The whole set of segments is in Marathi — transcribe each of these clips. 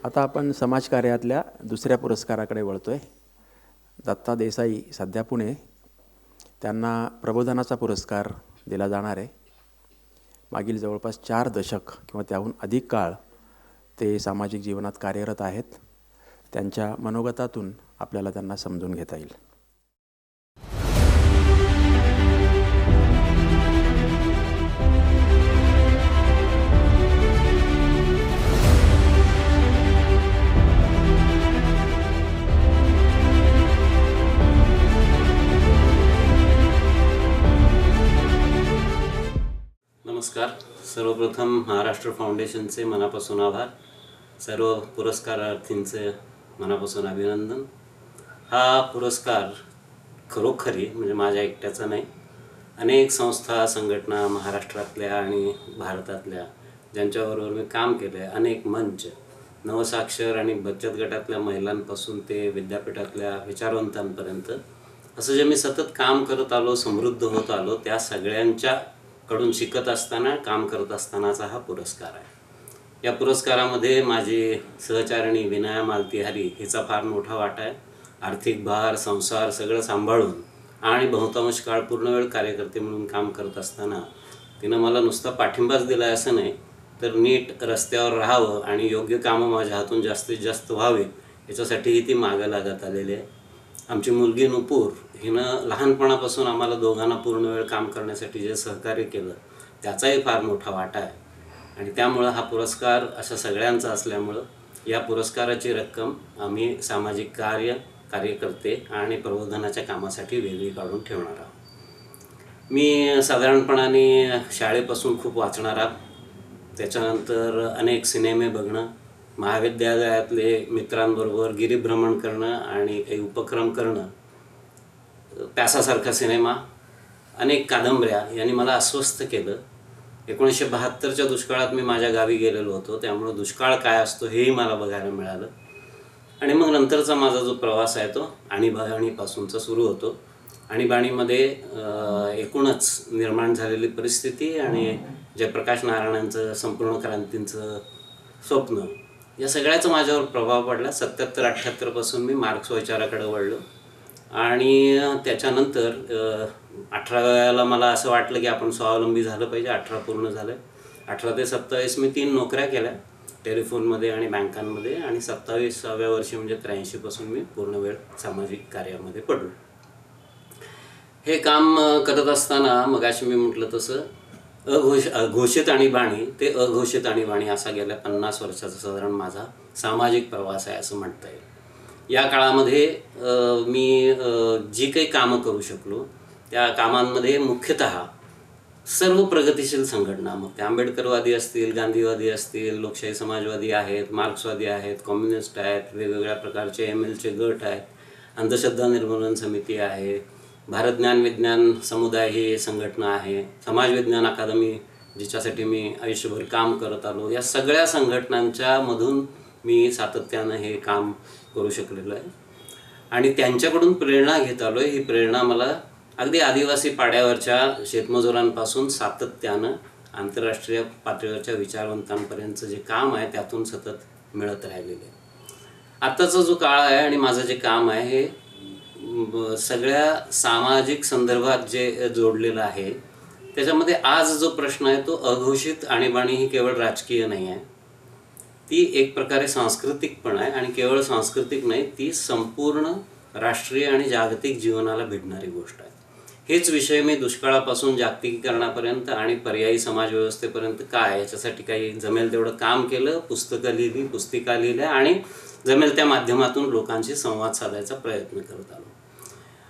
आता आपण समाजकार्यातल्या दुसऱ्या पुरस्काराकडे वळतोय. दत्ता देसाई सध्या पुणे, त्यांना प्रबोधनाचा पुरस्कार दिला जाणार आहे. मागील जवळपास 4 दशक किंवा त्याहून अधिक काळ ते सामाजिक जीवनात कार्यरत आहेत. त्यांच्या मनोगतातून आपल्याला त्यांना समजून घेता येईल. नमस्कार. सर्वप्रथम महाराष्ट्र फाउंडेशनचे मनापासून आभार. सर्व पुरस्कारार्थींचे मनापासून अभिनंदन. हा पुरस्कार खरोखरी म्हणजे माझ्या एकट्याचा नाही, अनेक संस्था संघटना महाराष्ट्रातल्या आणि भारतातल्या ज्यांच्याबरोबर मी काम केलं आहे, अनेक मंच, नवसाक्षर आणि बचत गटातल्या महिलांपासून ते विद्यापीठातल्या विचारवंतांपर्यंत असं जे मी सतत काम करत आलो, समृद्ध होत आलो, त्या सगळ्यांच्या कडून शिकत असताना, काम करत असतानाचा हा पुरस्कार आहे. या पुरस्कारामध्ये माझी सहचारिणी विनया मालतीहारी हिचा फार मोठा वाटा आहे. आर्थिक भार, संसार सगळं सांभाळून आणि बहुतांश काळ पूर्णवेळ कार्यकर्ते म्हणून काम करत असताना तिनं मला नुसता पाठिंबाच दिला असं नाही, तर नीट रस्त्यावर राहावं आणि योग्य कामं माझ्या हातून जास्तीत जास्त व्हावीत याच्यासाठीही ती मागं लागत आलेली आहे. आमची मुलगी नुपूर हिनं लहानपणापासून आम्हाला दोघांना पूर्ण वेळ काम करण्यासाठी जे सहकार्य केलं त्याचाही फार मोठा वाटा आहे. आणि त्यामुळं हा पुरस्कार अशा सगळ्यांचा असल्यामुळं या पुरस्काराची रक्कम आम्ही सामाजिक कार्यकर्ते आणि प्रबोधनाच्या कामासाठी वेगळी काढून ठेवणार आहोत. मी साधारणपणाने शाळेपासून खूप वाचणारा, त्याच्यानंतर अनेक सिनेमे बघणं, महाविद्यालयातले मित्रांबरोबर गिरीभ्रमण करणं आणि काही उपक्रम करणं, प्यासासारखा सिनेमा, अनेक कादंबऱ्या यांनी मला अस्वस्थ केलं. 1972च्या दुष्काळात मी माझ्या गावी गेलेलो होतो, त्यामुळं दुष्काळ काय असतो हेही मला बघायला मिळालं. आणि मग नंतरचा माझा जो प्रवास आहे तो आणीबाणीपासूनचा सुरू होतो. आणीबाणीमध्ये एकूणच निर्माण झालेली परिस्थिती आणि जयप्रकाश नारायणांचं संपूर्ण क्रांतींचं स्वप्न या सगळ्याचा माझ्यावर प्रभाव पडला. 77-78 पासून मी मार्क्स विचाराकडे वळलो आणि त्याच्यानंतर 18व्याला मला असं वाटलं की आपण स्वावलंबी झालं पाहिजे. 18 पूर्ण झालं. 18 ते 27 मी 3 नोकऱ्या केल्या टेलिफोनमध्ये आणि बँकांमध्ये, आणि 27व्या वर्षी म्हणजे 83 पासून मी पूर्ण वेळ सामाजिक कार्यामध्ये पडलो. हे काम करत असताना मगाशी मी म्हटलं तसं घोषित आणीबाणी ते अघोषित आणीबाणी असा गेल्या 50 वर्षाचा साधारण माझा सामाजिक प्रवास आहे असं म्हणता येईल. या काळामध्ये मी जी काही कामं करू शकलो त्या कामांमध्ये मुख्यतः सर्व प्रगतिशील संघटना, मग ते आंबेडकरवादी असतील, गांधीवादी असतील, लोकशाही समाजवादी आहेत, मार्क्सवादी आहेत, कम्युनिस्ट आहेत, वेगवेगळ्या प्रकारचे MLचे गट आहेत, अंधश्रद्धा निर्मूलन समिती आहे, भारत ज्ञान विज्ञान समुदाय ही संघटना आहे, समाज विज्ञान अकादमी जिच्यासाठी मी आयुष्यभर काम करत आलो, या सगळ्या संघटनांच्या मधून मी सातत्यानं हे काम करू शकलेलो आहे. आणि त्यांच्याकडून प्रेरणा घेत आलो आहे. ही प्रेरणा मला अगदी आदिवासी पाड्यावरच्या शेतमजुरांपासून सातत्यानं आंतरराष्ट्रीय पातळीवरच्या विचारवंतांपर्यंतचं जे काम आहे त्यातून सतत मिळत राहिलेलं आहे. आत्ताचा जो काळ आहे आणि माझं जे काम आहे हे सगळ्या सामाजिक संदर्भात जे जोडलेलं आहे, त्याच्यामध्ये आज जो प्रश्न आहे तो अघोषित आणीबाणी ही केवळ राजकीय नाही आहे, ती एक प्रकारे सांस्कृतिक पण आहे. आणि केवळ सांस्कृतिक नाही, ती संपूर्ण राष्ट्रीय आणि जागतिक जीवनाला भिडणारी गोष्ट आहे. हेच विषय मी दुष्काळापासून जागतिकीकरणापर्यंत आणि पर्यायी समाजव्यवस्थेपर्यंत काय याच्यासाठी काही जमेल तेवढं काम केलं, पुस्तकं लिहिली, पुस्तिका लिहिल्या आणि जमेल त्या माध्यमातून लोकांशी संवाद साधायचा प्रयत्न करत आलो.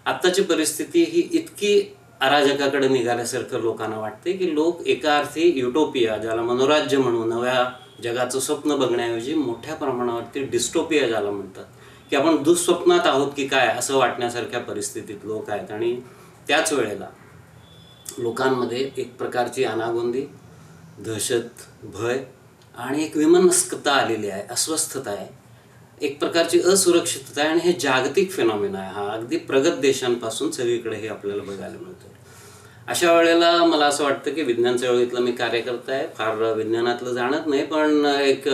आत्ताची परिस्थिती ही इतकी अराजकाकडे निघाल्यासारखं लोकांना वाटते की लोक एका अर्थी युटोपिया, ज्याला मनोराज्य म्हणून नव्या जगाचं स्वप्न बघण्याऐवजी मोठ्या प्रमाणावरती डिस्टोपिया ज्याला म्हणतात, की आपण दुःस्वप्नात आहोत की काय असं वाटण्यासारख्या परिस्थितीत लोक आहेत. आणि त्याच वेळेला लोकांमध्ये एक प्रकारची अनागोंदी, दहशत, भय आणि एक विमनस्कता आलेली आहे, अस्वस्थता आहे, एक प्रकारची असुरक्षितता आहे. आणि हे जागतिक फिनॉमिना आहे. हा अगदी प्रगत देशांपासून सगळीकडे हे आपल्याला बघायला मिळतं. अशा वेळेला मला असं वाटतं की विज्ञान चळवळीतलं मी कार्यकर्ता आहे, फार विज्ञानातलं जाणत नाही, पण एक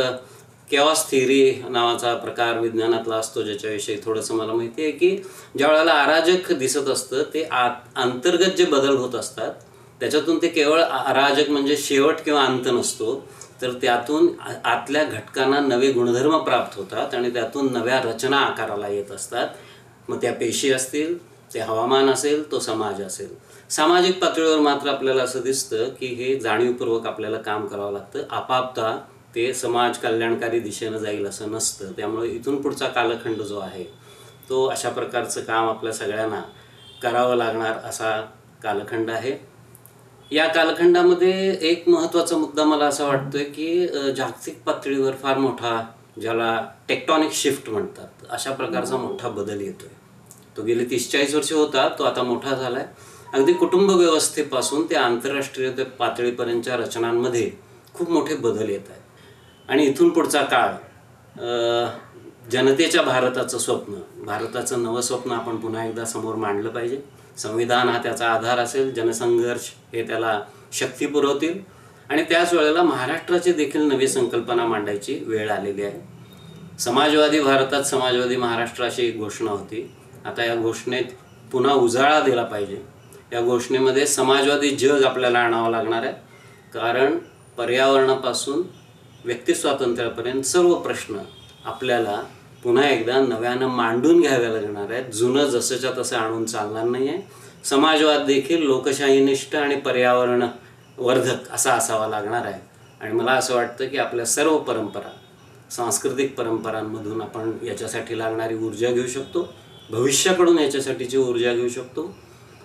केऑस थिअरी नावाचा प्रकार विज्ञानातला असतो, ज्याच्याविषयी थोडंसं मला माहिती आहे, की ज्या वेळेला अराजक दिसत असतं ते अंतर्गत जे बदल होत असतात त्याच्यातून ते केवळ अराजक म्हणजे शेवट किंवा अंत नसतो, तर त्यातून आतल्या घटकांना नवे गुणधर्म प्राप्त होतात आणि त्यातून नव्या रचना आकाराला येत असतात. मग त्या पेशी असतील, ते हवामान असेल, तो समाज असेल. सामाजिक पातळीवर मात्र आपल्याला असं दिसतं की हे जाणीवपूर्वक आपल्याला काम करावं लागतं. आपापता ते समाज कल्याणकारी दिशेनं जाईल असं नसतं. त्यामुळे इथून पुढचा कालखंड जो आहे तो अशा प्रकारचं काम आपल्या सगळ्यांना करावं लागणार असा कालखंड आहे. या कालखंडामध्ये एक महत्त्वाचा मुद्दा मला असा वाटतोय की जागतिक पातळीवर फार मोठा, ज्याला टेक्टॉनिक शिफ्ट म्हणतात, अशा प्रकारचा मोठा बदल येतोय. तो गेली 30-40 वर्ष होता, तो आता मोठा झाला आहे. अगदी कुटुंब व्यवस्थेपासून ते आंतरराष्ट्रीय पातळीपर्यंतच्या रचनांमध्ये खूप मोठे बदल येत आहेत. आणि इथून पुढचा काळ जनतेच्या भारताचं स्वप्न, भारताचं नवं स्वप्न आपण पुन्हा एकदा समोर मांडलं पाहिजे. संविधान हा त्याचा आधार असेल, जनसंघर्ष हे त्याला शक्ती पुरवतील आणि त्याच वेळेला महाराष्ट्राची देखील नवी संकल्पना मांडायची वेळ आलेली आहे. समाजवादी भारतात समाजवादी महाराष्ट्र अशी एक घोषणा होती. आता या घोषणेत पुन्हा उजाळा दिला पाहिजे. या घोषणेमध्ये समाजवादी जग आपल्याला आणावं लागणार आहे, कारण पर्यावरणापासून व्यक्तिस्वातंत्र्यापर्यंत सर्व प्रश्न आपल्याला पुन्हा एकदा नव्यानं मांडून घ्यावे लागणार आहेत. जुनं जसंच्या तसं आणून चालणार नाही आहे. समाजवाद देखील लोकशाहीनिष्ठ आणि पर्यावरणवर्धक असा असावा लागणार आहे. आणि मला असं वाटतं की आपल्या सर्व परंपरा, सांस्कृतिक परंपरांमधून आपण याच्यासाठी लागणारी ऊर्जा घेऊ शकतो, भविष्याकडून याच्यासाठीची ऊर्जा घेऊ शकतो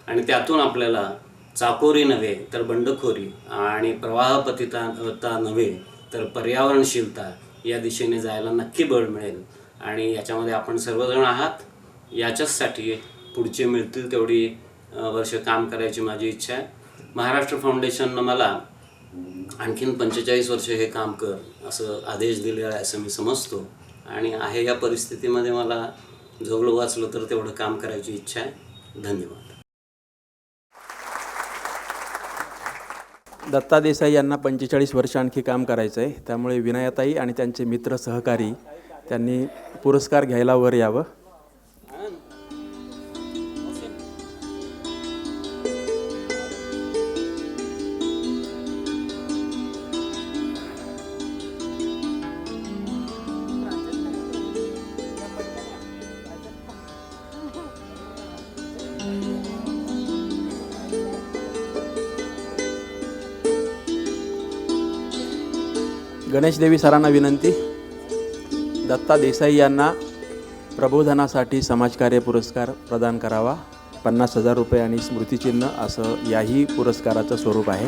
आणि त्यातून आपल्याला चाकोरी नव्हे तर बंडखोरी आणि प्रवाहपतिता नव्हे तर पर्यावरणशीलता या दिशेने जायला नक्की बळ मिळेल. आणि याच्यामध्ये आपण सर्वजण आहात. याच्याचसाठी पुढचे मिळतील तेवढी वर्ष काम करायची माझी इच्छा आहे. महाराष्ट्र फाउंडेशननं मला आणखीन 45 वर्ष हे काम कर असं आदेश दिलेला आहे असं मी समजतो आणि आहे. या परिस्थितीमध्ये मला जगलो वाचलो तर तेवढं काम करायची इच्छा आहे. धन्यवाद. दत्ता देसाई यांना 45 वर्ष आणखी काम करायचं आहे, त्यामुळे विनयाताई आणि त्यांचे मित्र सहकारी त्यांनी पुरस्कार घ्यायला वर यावं. गणेश देवी सरांना विनंती. दत्ता देसाई यांना प्रबोधनासाठी समाजकार्य पुरस्कार प्रदान करावा. 50,000 रुपये आणि स्मृतिचिन्ह असं याही पुरस्काराचं स्वरूप आहे.